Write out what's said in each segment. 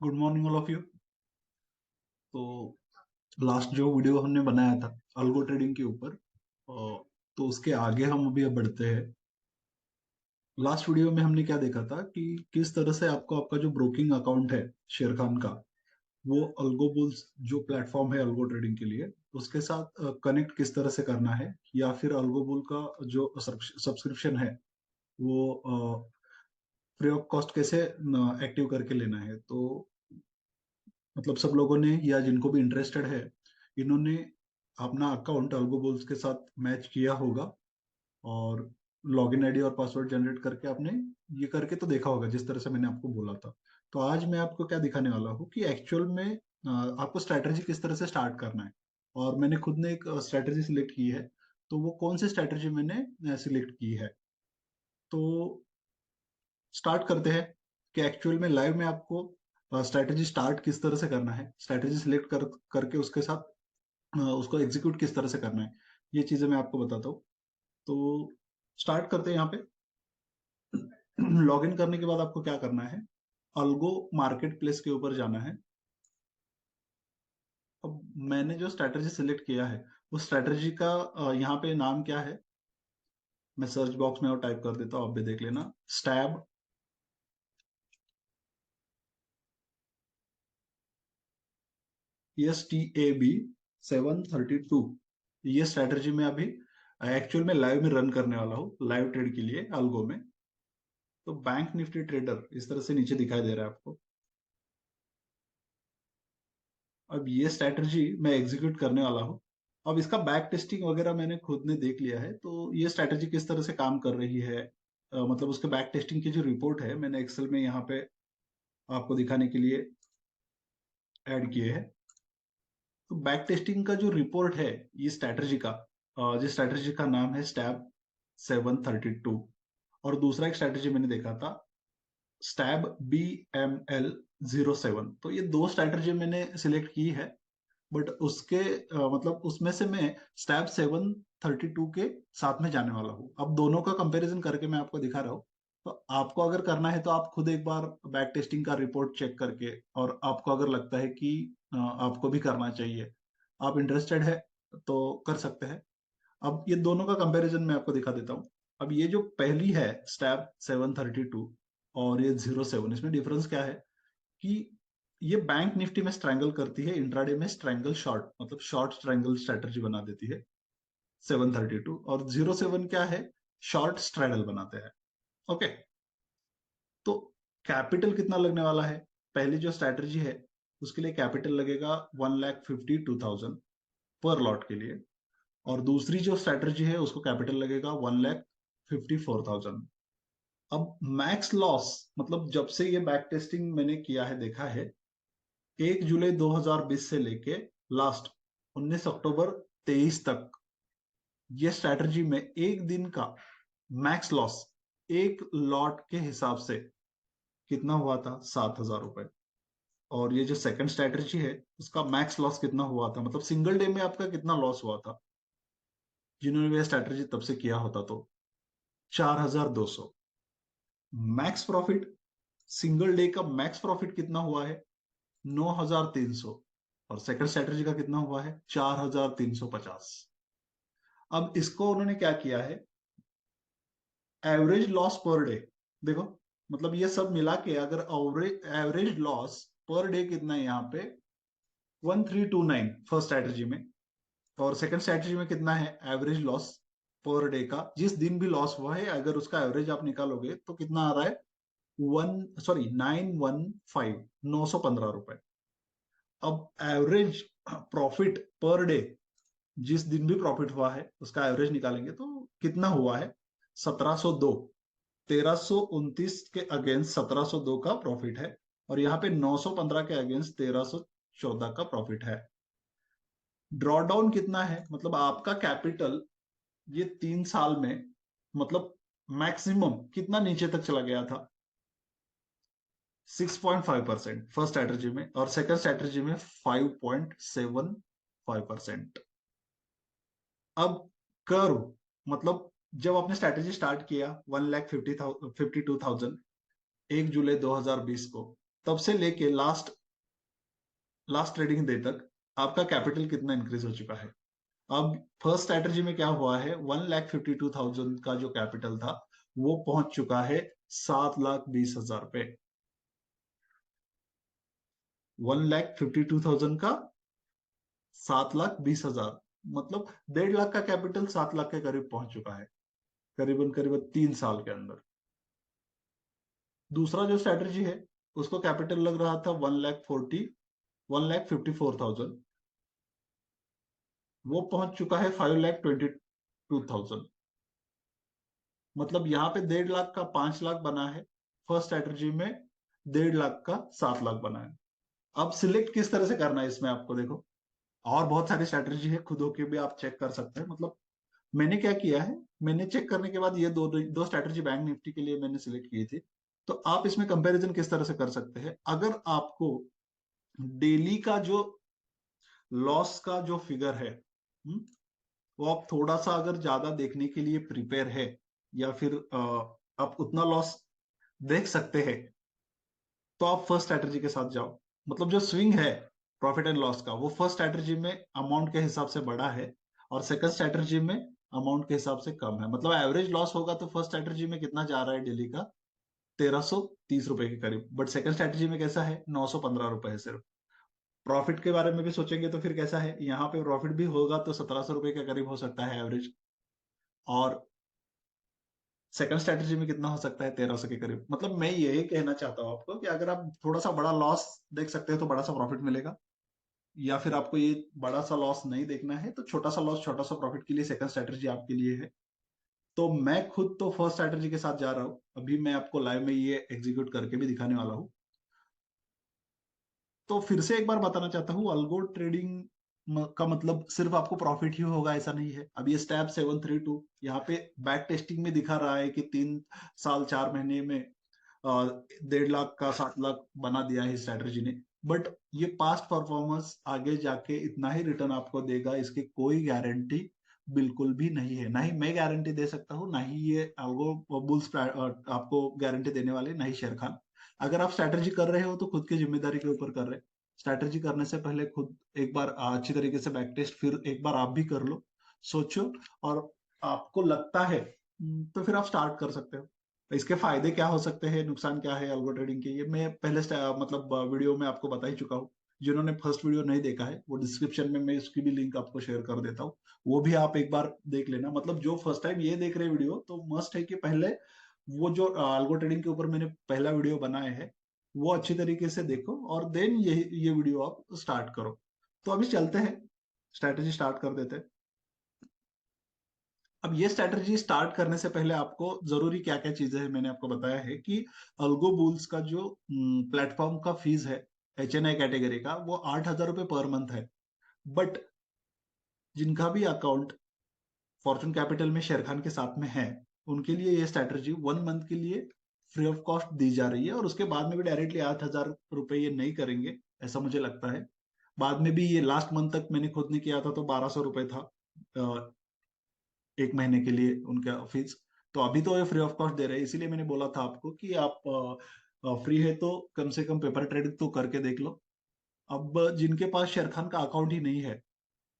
Good morning all of you. तो last जो video हमने बनाया था अल्गो ट्रेडिंग के ऊपर, तो उसके आगे हम अभी अब बढ़ते हैं। लास्ट वीडियो में हमने क्या देखा था कि किस तरह से आपको आपका जो ब्रोकिंग अकाउंट है शेर खान का, वो अल्गो बुल्स जो प्लेटफॉर्म है अल्गो ट्रेडिंग के लिए, उसके साथ कनेक्ट किस तरह से करना है, या फिर अल्गो बुल का जो सब्सक्रिप्शन है वो फ्री ऑफ कॉस्ट कैसे एक्टिव करके लेना है। तो मतलब सब लोगों ने या जिनको भी इंटरेस्टेड है, इन्होंने अपना अकाउंट अल्गोबोल्स के साथ मैच किया होगा और लॉगिन आईडी और पासवर्ड जनरेट करके आपने ये करके तो देखा होगा जिस तरह से मैंने आपको बोला था। तो आज मैं आपको क्या दिखाने वाला हूँ कि एक्चुअल में आपको स्ट्रैटेजी किस तरह से स्टार्ट करना है। और मैंने खुद ने एक स्ट्रैटेजी सिलेक्ट की है। तो वो कौन सी स्ट्रैटेजी मैंने सिलेक्ट की है, तो स्टार्ट करते हैं कि एक्चुअल में लाइव में आपको स्ट्रैटेजी स्टार्ट किस तरह से करना है, स्ट्रैटेजी सिलेक्ट करके उसके साथ उसको एग्जीक्यूट किस तरह से करना है, ये चीजें मैं आपको बताता हूँ। तो स्टार्ट करते हैं यहाँ पे। लॉगिन करने के बाद आपको क्या करना है, अल्गो मार्केट प्लेस के ऊपर जाना है। अब मैंने जो स्ट्रैटेजी सिलेक्ट किया है उस स्ट्रैटेजी का यहाँ पे नाम क्या है, मैं सर्च बॉक्स में और टाइप कर देता हूँ, आप भी देख लेना। स्टैब STAB 732, ये स्ट्रैटेजी में अभी एक्चुअल में लाइव में रन करने वाला हूँ लाइव ट्रेड के लिए अल्गो में। तो बैंक निफ्टी ट्रेडर इस तरह से नीचे दिखाई दे रहा है आपको। अब ये स्ट्रैटेजी मैं एग्जीक्यूट करने वाला हूँ। अब इसका बैक टेस्टिंग वगैरह मैंने खुद ने देख लिया है, तो ये स्ट्रैटेजी किस तरह से काम कर रही है, मतलब उसके बैक टेस्टिंग की जो रिपोर्ट है मैंने एक्सेल में यहाँ पे आपको दिखाने के लिए ऐड किए है। तो बैक टेस्टिंग का जो रिपोर्ट है ये स्ट्रैटेजी का, जिस स्ट्रैटेजी का नाम है स्टैब 732, और दूसरा एक स्ट्रैटेजी मैंने देखा था स्टैब BML07। तो ये दो स्ट्रैटेजी मैंने सिलेक्ट की है, बट उसके मतलब उसमें से मैं स्टैब 732 के साथ में जाने वाला हूँ। अब दोनों का कंपैरिजन करके मैं आपको दिखा रहा हूँ। तो आपको अगर करना है तो आप खुद एक बार बैक टेस्टिंग का रिपोर्ट चेक करके, और आपको अगर लगता है कि आपको भी करना चाहिए, आप इंटरेस्टेड है तो कर सकते हैं। अब ये दोनों का कंपैरिजन मैं आपको दिखा देता हूँ। अब ये जो पहली है स्टैब 732 और ये 07, इसमें डिफरेंस क्या है कि ये बैंक निफ्टी में स्ट्रैंगल करती है, इंट्राडे में स्ट्रैंगल शॉर्ट, मतलब शॉर्ट स्ट्रैंगल स्ट्रेटजी बना देती है 732, और 07 क्या है, शॉर्ट स्ट्रैडल बनाते हैं। ओके। तो कैपिटल कितना लगने वाला है, पहली जो स्ट्रैटेजी है उसके लिए कैपिटल लगेगा 1,52,000 पर लॉट के लिए, और दूसरी जो स्ट्रैटेजी है उसको कैपिटल लगेगा 1,54,000। अब मैक्स लॉस, मतलब जब से ये बैक टेस्टिंग मैंने किया है देखा है, 1 जुलाई 2020 से लेके लास्ट 19 अक्टूबर 23 तक, ये स्ट्रैटेजी में एक दिन का मैक्स लॉस एक लॉट के हिसाब से कितना हुआ था, 7,000 रुपए। और ये जो सेकंड स्ट्रैटेजी है उसका मैक्स लॉस कितना हुआ था, मतलब सिंगल डे में आपका कितना लॉस हुआ था जिन्होंने ये स्ट्रैटेजी तब से किया होता, तो 4,200। मैक्स प्रॉफिट, सिंगल डे का मैक्स प्रॉफिट कितना हुआ है, 9,300। और सेकंड स्ट्रैटेजी का कितना हुआ है, 4,350। अब इसको उन्होंने क्या किया है, एवरेज लॉस पर डे, देखो, मतलब ये सब मिला के अगर एवरेज लॉस पर डे कितना है यहाँ पे, 1,329 फर्स्ट स्ट्रैटेजी में। और सेकंड स्ट्रैटेजी में कितना है एवरेज लॉस पर डे का, जिस दिन भी लॉस हुआ है अगर उसका एवरेज आप निकालोगे तो कितना आ रहा है, 915 रुपए। अब एवरेज प्रॉफिट पर डे, जिस दिन भी प्रॉफिट हुआ है उसका एवरेज निकालेंगे तो कितना हुआ है, 1,702। 1,329 के अगेंस्ट 1,702 का प्रॉफिट है, और यहाँ पे 915 के अगेंस्ट 1,314 का प्रॉफिट है। ड्रॉडाउन कितना है, मतलब आपका कैपिटल ये 3 साल में, मतलब मैक्सिमम कितना नीचे तक चला गया था, 6.5% फर्स्ट स्ट्रैटेजी में, और सेकंड स्ट्रैटेजी में 5.75%। अब कर्व, मतलब जब आपने स्ट्रैटेजी स्टार्ट किया 1,52,000 1 जुलाई 2020 को, तब से लेके लास्ट ट्रेडिंग डे तक आपका कैपिटल कितना इंक्रीज हो चुका है। अब फर्स्ट स्ट्रैटेजी में क्या हुआ है, 1,52,000 का जो कैपिटल था वो पहुंच चुका है 7,20,000 पे। 1,52,000 का 7,20,000, मतलब 1.5 लाख का कैपिटल 7 लाख के करीब पहुंच चुका है, करीबन करीबन 3 साल के अंदर। दूसरा जो स्ट्रैटेजी है उसको कैपिटल लग रहा था 1,54,000, वो पहुंच चुका है 5,22,000। मतलब यहाँ पे 1.5 लाख का 5 लाख बना है, फर्स्ट स्ट्रैटेजी में 1.5 लाख का 7 लाख बना है। अब सिलेक्ट किस तरह से करना है इसमें आपको देखो, और बहुत सारी स्ट्रैटेजी है, खुद होके भी आप चेक कर सकते हैं। मतलब मैंने क्या किया है, मैंने चेक करने के बाद ये दो दो स्ट्रैटेजी बैंक निफ्टी के लिए मैंने सिलेक्ट की थी। तो आप इसमें कंपैरिजन किस तरह से कर सकते हैं, अगर आपको डेली का जो लॉस का जो फिगर है, वो आप थोड़ा सा अगर ज्यादा देखने के लिए प्रिपेयर है, या फिर आप उतना लॉस देख सकते हैं, तो आप फर्स्ट स्ट्रैटेजी के साथ जाओ। मतलब जो स्विंग है प्रॉफिट एंड लॉस का, वो फर्स्ट स्ट्रैटेजी में अमाउंट के हिसाब से बड़ा है, और सेकंड स्ट्रैटेजी में अमाउंट के हिसाब से कम है। मतलब एवरेज लॉस होगा तो फर्स्ट स्ट्रैटेजी में कितना जा रहा है डेली का, 1,330 रुपए के करीब, बट सेकंड स्ट्रैटेजी में कैसा है, 915 रुपए है सिर्फ। प्रॉफिट के बारे में भी सोचेंगे तो फिर कैसा है, यहाँ पे प्रॉफिट भी होगा तो 1,700 रुपए के करीब हो सकता है एवरेज, और सेकंड स्ट्रैटेजी में कितना हो सकता है, 1,300 के करीब। मतलब मैं यही कहना चाहता हूँ आपको कि अगर आप थोड़ा सा बड़ा लॉस देख सकते हैं तो बड़ा सा प्रॉफिट मिलेगा, या फिर आपको ये बड़ा सा लॉस नहीं देखना है तो छोटा सा लॉस छोटा सा प्रॉफिट के लिए सेकंड स्ट्रैटेजी आपके लिए है। तो मैं खुद तो फर्स्ट स्ट्रैटेजी के साथ जा रहा हूँ, अभी मैं आपको लाइव में ये एग्जीक्यूट करके भी दिखाने वाला हूँ। तो फिर से एक बार बताना चाहता हूँ, अल्गो ट्रेडिंग का मतलब सिर्फ आपको प्रॉफिट ही होगा ऐसा नहीं है। अब ये स्टेप 732 यहाँ पे बैक टेस्टिंग में दिखा रहा है कि 3 साल 4 महीने में 1.5 लाख का 7 लाख बना दिया है स्ट्रैटेजी ने। बट ये पास्ट परफॉर्मेंस आगे जाके इतना ही रिटर्न आपको देगा, इसकी कोई गारंटी बिल्कुल भी नहीं है। ना ही मैं गारंटी दे सकता हूँ, ना ही ये अल्गो बुल्स आपको गारंटी देने वाले, ना ही शेर खान। अगर आप स्ट्रैटेजी कर रहे हो तो खुद की जिम्मेदारी के ऊपर कर रहे हैं। स्ट्रैटेजी करने से पहले खुद एक बार अच्छी तरीके से बैक टेस्ट फिर एक बार आप भी कर लो, सोचो, और आपको लगता है तो फिर आप स्टार्ट कर सकते हो। इसके फायदे क्या हो सकते हैं, नुकसान क्या है अल्गो ट्रेडिंग के, ये मैं पहले मतलब वीडियो में आपको बता ही चुका हूँ। जिन्होंने फर्स्ट वीडियो नहीं देखा है वो डिस्क्रिप्शन में मैं उसकी भी लिंक आपको शेयर कर देता हूँ, वो भी आप एक बार देख लेना। मतलब जो फर्स्ट टाइम ये देख रहे वीडियो तो मस्ट है कि पहले वो जो अल्गो ट्रेडिंग के ऊपर मैंने पहला वीडियो बनाया है वो अच्छी तरीके से देखो, और देन ये वीडियो आप स्टार्ट करो। तो अभी चलते हैं, स्ट्रैटेजी स्टार्ट कर देते हैं। अब ये स्ट्रैटेजी स्टार्ट करने से पहले आपको जरूरी क्या क्या चीजें हैं मैंने आपको बताया है कि अल्गो बुल्स का जो प्लेटफॉर्म का फीस है HNI कैटेगरी का, वो 8,000 रुपये पर मंथ है। बट जिनका भी अकाउंट फॉर्चून कैपिटल में शेर खान के साथ में है, उनके लिए ये स्ट्रैटेजी 1 मंथ के लिए फ्री ऑफ कॉस्ट दी जा रही है, और उसके बाद में भी डायरेक्टली 8,000 रुपये ये नहीं करेंगे ऐसा मुझे लगता है। बाद में भी ये लास्ट मंथ तक मैंने खुद ने किया था तो 1,200 रुपये था एक महीने के लिए उनका फीस। तो अभी तो ये फ्री ऑफ कॉस्ट दे रहे हैं, इसीलिए मैंने बोला था आपको कि आप फ्री है तो कम से कम पेपर ट्रेडिंग तो करके देख लो। अब जिनके पास शेर खान का अकाउंट ही नहीं है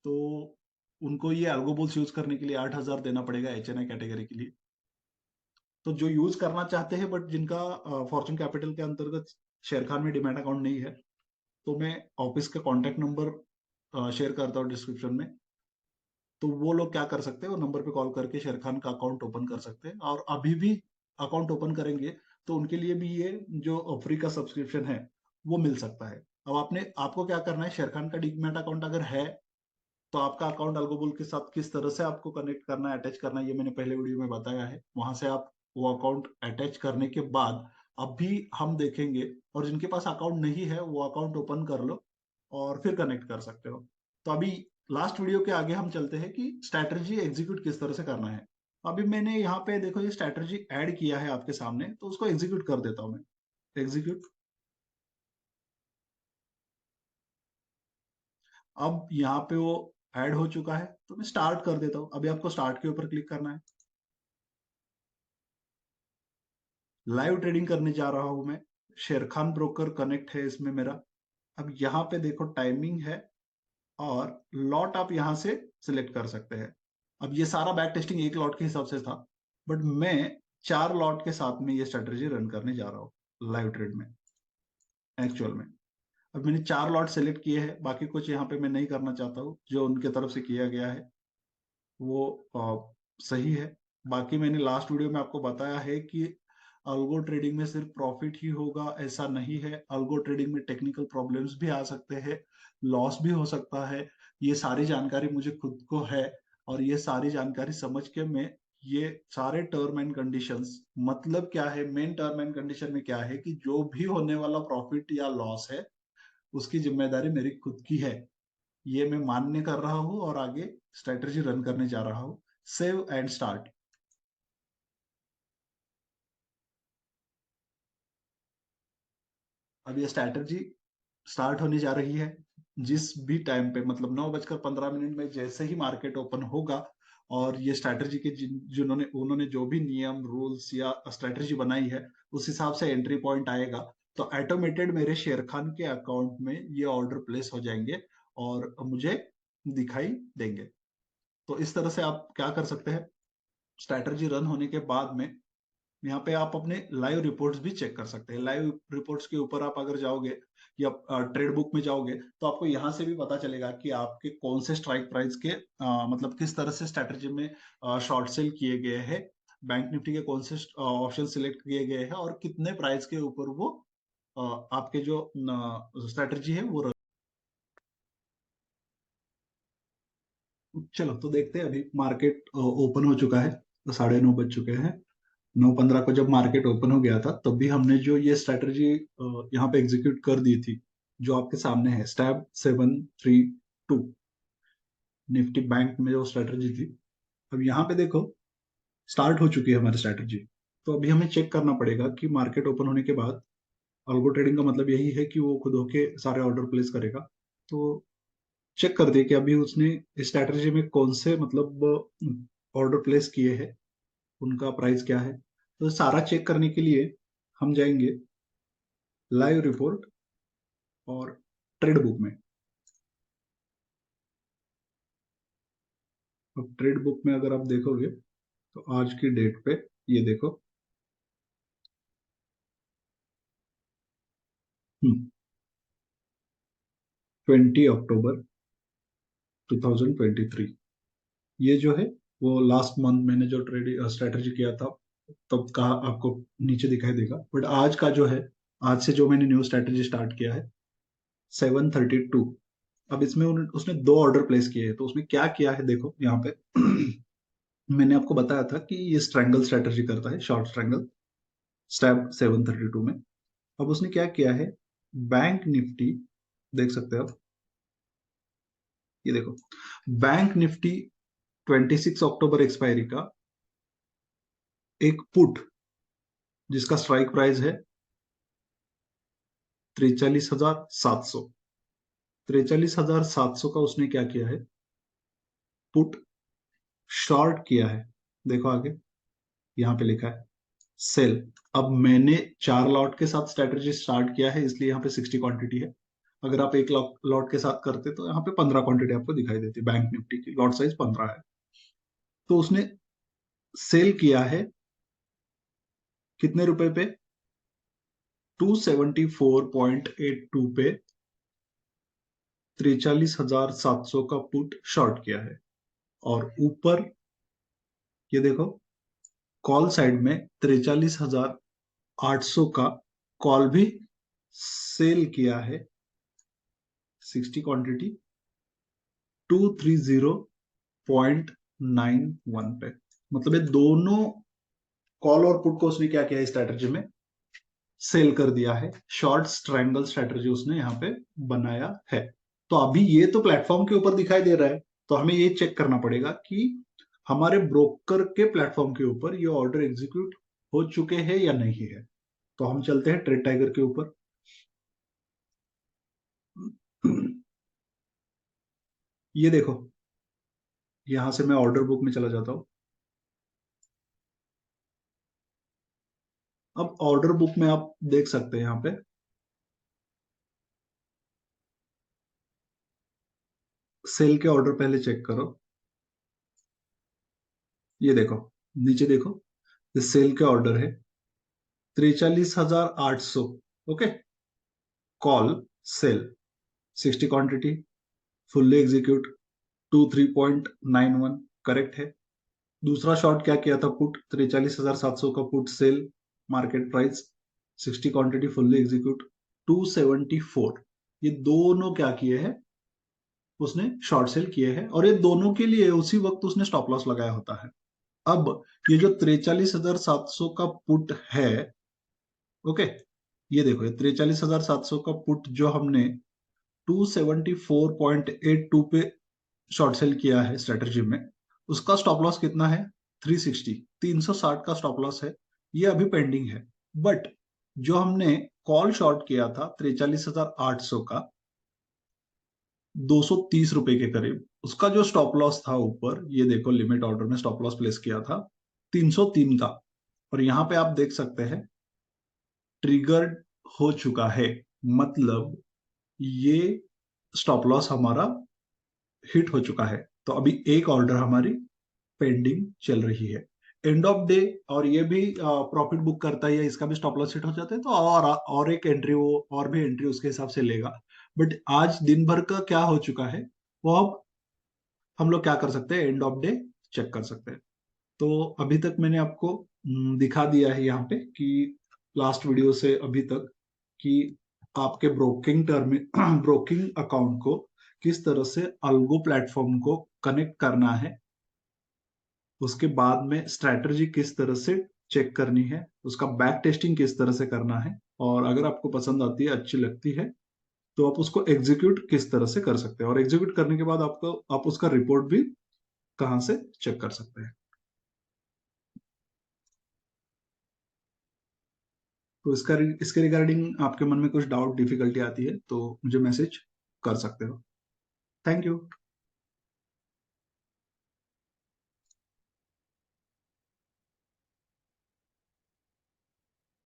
तो उनको ये अल्गोबुल्स यूज करने के लिए 8,000 देना पड़ेगा HNI कैटेगरी के लिए। तो जो यूज करना चाहते हैं बट जिनका फॉर्चून कैपिटल के अंतर्गत शेर खान में डिमैट अकाउंट नहीं है, तो मैं ऑफिस का कॉन्टैक्ट नंबर शेयर करता हूँ डिस्क्रिप्शन में। तो वो लोग क्या कर सकते हैं, वो नंबर पे कॉल करके शेर खान का अकाउंट ओपन कर सकते हैं, और अभी भी अकाउंट ओपन करेंगे तो उनके लिए भी ये जो फ्री का सब्सक्रिप्शन है वो मिल सकता है। अब आपको क्या करना है, शेर खान का डीमैट अकाउंट अगर है तो आपका अकाउंट अल्गोबुल के साथ किस तरह से आपको कनेक्ट करना है, अटैच करना है, ये मैंने पहले वीडियो में बताया है। वहां से आप वो अकाउंट अटैच करने के बाद अभी हम देखेंगे, और जिनके पास अकाउंट नहीं है वो अकाउंट ओपन कर लो और फिर कनेक्ट कर सकते हो। तो अभी लास्ट वीडियो के आगे हम चलते हैं कि स्ट्रैटेजी एग्जीक्यूट किस तरह से करना है। अभी मैंने यहाँ पे देखो ये स्ट्रैटेजी ऐड किया है आपके सामने, तो उसको एग्जीक्यूट कर देता हूँ मैं। एग्जीक्यूट। अब यहाँ पे वो ऐड हो चुका है तो मैं स्टार्ट कर देता हूँ। अभी आपको स्टार्ट के ऊपर क्लिक करना है। लाइव ट्रेडिंग करने जा रहा हूं मैं शेरखान ब्रोकर कनेक्ट है इसमें मेरा। अब यहाँ पे देखो टाइमिंग है और लॉट आप यहाँ से सिलेक्ट कर सकते हैं। अब ये सारा बैक टेस्टिंग एक लॉट के हिसाब से था, बट मैं 4 लॉट के साथ में ये स्ट्रेटेजी रन करने जा रहा हूँ लाइव ट्रेड में, एक्चुअल में। अब मैंने 4 लॉट सेलेक्ट किए हैं, बाकी कुछ यहाँ पे मैं नहीं करना चाहता हूँ। जो उनके तरफ से किया गया है वो सही है। बाकी मैंने लास्ट वीडियो में आपको बताया है कि अल्गो ट्रेडिंग में सिर्फ प्रॉफिट ही होगा, ऐसा नहीं है। अल्गो ट्रेडिंग में टेक्निकल प्रॉब्लम्स भी आ सकते हैं, लॉस भी हो सकता है। ये सारी जानकारी मुझे खुद को है, और ये सारी जानकारी समझ के मैं ये सारे टर्म एंड कंडीशंस, मतलब क्या है, मेन टर्म एंड कंडीशन में क्या है कि जो भी होने वाला प्रॉफिट या लॉस है उसकी जिम्मेदारी मेरी खुद की है, ये मैं मान्य कर रहा हूँ और आगे स्ट्रेटजी रन करने जा रहा हूँ। Save and start. अब ये स्ट्रैटेजी स्टार्ट होने जा रही है। जिस भी टाइम पे, मतलब 9:15 में जैसे ही मार्केट ओपन होगा और ये स्ट्रैटेजी के जिन्होंने उन्होंने जो भी नियम रूल्स या स्ट्रैटेजी बनाई है उस हिसाब से एंट्री पॉइंट आएगा, तो ऑटोमेटेड मेरे शेर खान के अकाउंट में ये ऑर्डर प्लेस हो जाएंगे और मुझे दिखाई देंगे। तो इस तरह से आप क्या कर सकते हैं, स्ट्रैटेजी रन होने के बाद में यहाँ पे आप अपने लाइव रिपोर्ट्स भी चेक कर सकते हैं। लाइव रिपोर्ट्स के ऊपर आप अगर जाओगे या ट्रेड बुक में जाओगे तो आपको यहाँ से भी पता चलेगा कि आपके कौन से स्ट्राइक प्राइस के मतलब किस तरह से स्ट्रैटेजी में शॉर्ट सेल किए गए हैं, बैंक निफ्टी के कौन से ऑप्शन सिलेक्ट किए गए हैं और कितने प्राइस के ऊपर वो आपके जो स्ट्रैटेजी है वो चलो तो देखते हैं। अभी मार्केट ओपन हो चुका है, तो 9:30 बज चुके हैं। 9:15 को जब मार्केट ओपन हो गया था तब भी हमने जो ये स्ट्रेटजी यहाँ पे एग्जीक्यूट कर दी थी, जो आपके सामने है, स्टैब 732 निफ्टी बैंक में जो स्ट्रेटजी थी। अब यहाँ पे देखो स्टार्ट हो चुकी है हमारी स्ट्रेटजी। तो अभी हमें चेक करना पड़ेगा कि मार्केट ओपन होने के बाद, अल्गो ट्रेडिंग का मतलब यही है कि वो खुद होके सारे ऑर्डर प्लेस करेगा। तो चेक कर दिए कि अभी उसने इस स्ट्रेटजी में कौन से मतलब ऑर्डर प्लेस किए हैं, उनका प्राइस क्या है। तो सारा चेक करने के लिए हम जाएंगे लाइव रिपोर्ट और ट्रेड बुक में। अब ट्रेड बुक में अगर आप देखोगे तो आज की डेट पे ये देखो, 20 अक्टूबर 2023, ये जो है वो लास्ट मंथ मैंने जो ट्रेड स्ट्रेटजी किया था तब का आपको नीचे दिखाई देगा। बट आज का जो है, आज से जो मैंने न्यू स्ट्रेटजी स्टार्ट किया है 732। अब इसमें उसने 2 ऑर्डर प्लेस किए हैं। तो उसमें क्या किया है देखो यहाँ पे मैंने आपको बताया था कि ये स्ट्रैंगल स्ट्रेटजी करता है, शॉर्ट स्ट्रैंगल, स्टैब 732 में। अब उसने क्या किया है, बैंक निफ्टी, देख सकते हो आप, ये देखो बैंक निफ्टी 26 अक्टूबर एक्सपायरी का एक पुट जिसका स्ट्राइक प्राइस है 43,700। 43,700 का उसने क्या किया है, पुट शॉर्ट किया है। देखो आगे यहाँ पे लिखा है सेल। अब मैंने 4 लॉट के साथ स्ट्रेटजी स्टार्ट किया है, इसलिए यहाँ पे 60 क्वांटिटी है। अगर आप एक लॉट के साथ करते तो यहाँ पे 15 क्वांटिटी आपको दिखाई देती। बैंक निफ्टी की लॉट साइज 15 है। तो उसने सेल किया है कितने रुपए पे, 274.82 पे 43,700 का पुट शॉर्ट किया है। और ऊपर ये देखो कॉल साइड में 43,800 का कॉल भी सेल किया है, 60 क्वांटिटी 230.91 पे। मतलब ये दोनों कॉल और पुट को उसने क्या किया है स्ट्रेटजी में, सेल कर दिया है। शॉर्ट स्ट्रैंगल स्ट्रेटजी उसने यहाँ पे बनाया है। तो अभी ये तो प्लेटफॉर्म के ऊपर दिखाई दे रहा है, तो हमें ये चेक करना पड़ेगा कि हमारे ब्रोकर के प्लेटफॉर्म के ऊपर ये ऑर्डर एग्जीक्यूट हो चुके हैं या नहीं है। तो हम चलते हैं ट्रेड टाइगर के ऊपर। ये देखो यहां से मैं ऑर्डर बुक में चला जाता हूँ। अब ऑर्डर बुक में आप देख सकते हैं, यहाँ पे सेल के ऑर्डर पहले चेक करो। ये देखो, नीचे देखो, ये सेल के ऑर्डर है 43,800। Okay, call sell 60 quantity, fully execute 23.91 correct है। दूसरा शॉर्ट क्या किया था, पुट 43,700 का put sell, market price 60 quantity, fully execute 274। ये दोनों क्या किए हैं, उसने शॉर्ट सेल किए हैं, और ये दोनों के लिए उसी वक्त उसने स्टॉप लॉस लगाया होता है। अब ये जो 43,700 का पुट है, ओके, ये देखो, ये 43,700 का पुट जो हमने 274.82 पे शॉर्ट सेल किया है स्ट्रेटेजी में, उसका स्टॉप लॉस कितना है, 360, 360 का स्टॉप लॉस है। ये अभी पेंडिंग है। बट जो हमने कॉल शॉर्ट किया था 43,800 का, 230 रुपए के करीब, उसका जो स्टॉप लॉस था ऊपर, ये देखो, लिमिट ऑर्डर में स्टॉप लॉस प्लेस किया था 303 का, और यहाँ पे आप देख सकते हैं ट्रिगर्ड हो चुका है। मतलब ये स्टॉप लॉस हमारा हिट हो चुका है। तो अभी एक ऑर्डर हमारी पेंडिंग चल रही है। एंड ऑफ डे और ये भी प्रॉफिट बुक करता है, या इसका भी स्टॉप लॉस हिट हो जाता है, तो और एक एंट्री, वो और भी एंट्री उसके हिसाब से लेगा। बट आज दिन भर का क्या हो चुका है, वो अब हम लोग क्या कर सकते हैं, एंड ऑफ डे चेक कर सकते हैं। तो अभी तक मैंने आपको दिखा दिया है यहाँ पे कि लास्ट वीडियो से अभी तक कि आपके ब्रोकिंग टर्म ब्रोकिंग अकाउंट को किस तरह से अल्गो प्लेटफॉर्म को कनेक्ट करना है, उसके बाद में स्ट्रैटेजी किस तरह से चेक करनी है, उसका बैक टेस्टिंग किस तरह से करना है, और अगर आपको पसंद आती है, अच्छी लगती है, तो आप उसको एग्जीक्यूट किस तरह से कर सकते हैं, और एग्जीक्यूट करने के बाद आपको आप उसका रिपोर्ट भी कहाँ से चेक कर सकते हैं। तो इसके रिगार्डिंग आपके मन में कुछ डाउट डिफिकल्टी आती है तो मुझे मैसेज कर सकते हो। Thank you.